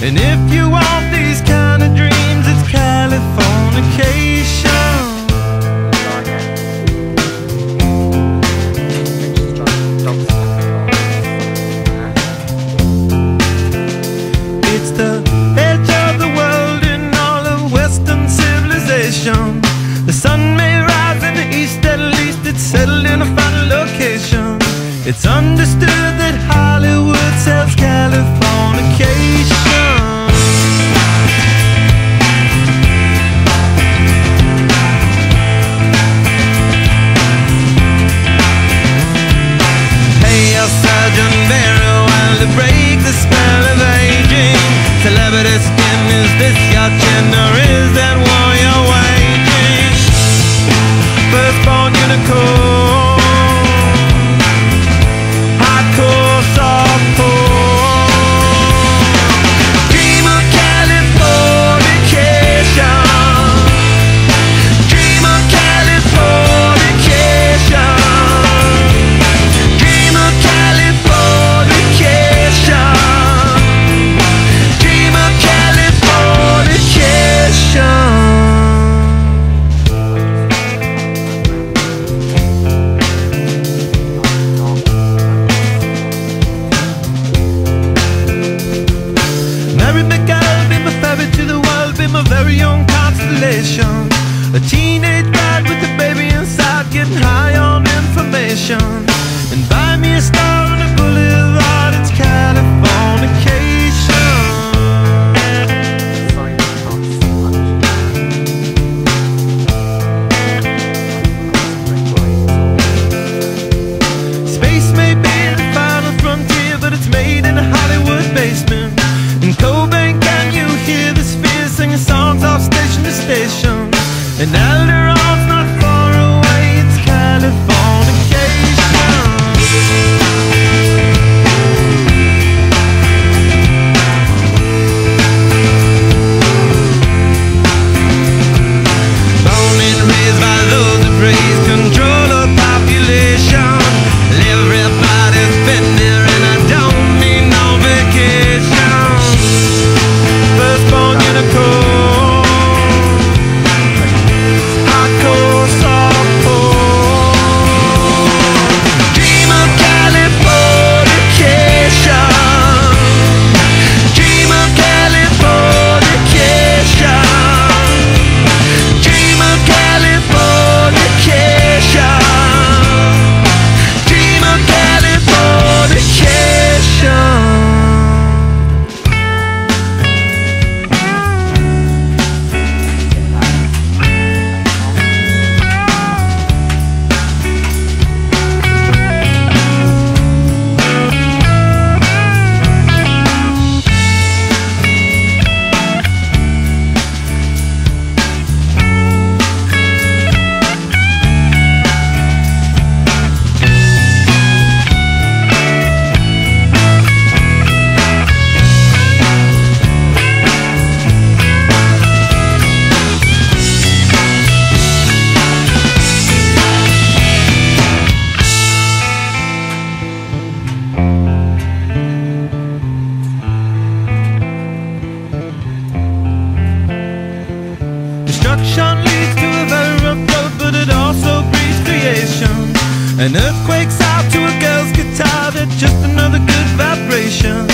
And if you want these kind of dreams, it's Californication. It's the edge of the world in all of Western civilization. The sun may rise in the east, at least it's settled in a final location. It's understood that Hollywood sells Californication. Hey, Sergeant Barry, while to break the spell of aging, celebrity skin, is this your chin, or is that war you're waging? Firstborn unicorn, hardcore softcore, dream of Californication, dream of Californication, dream of Californication, dream of Californication. Mary McGill, be my ferry to the world, be my very own constellation. A teenage bride with a baby inside, getting high on information. And buy me a star on a boulevard, it's Californication. Space may be the final frontier, but it's made in a Hollywood basement. In Cobain, can you hear the spheres singing songs off station to station? And Alderon's not far away, it's Californication. Born and raised by those that praise control of population. Everybody's been there and I don't need no vacation. Firstborn unicorn, hardcore softcore, dream of Californication, dream of Californication, dream of Californication, dream of Californication. Destruction leads to a very rough road, but it also breeds creation. An earthquake's out to a girl's guitar, that's just another good vibration.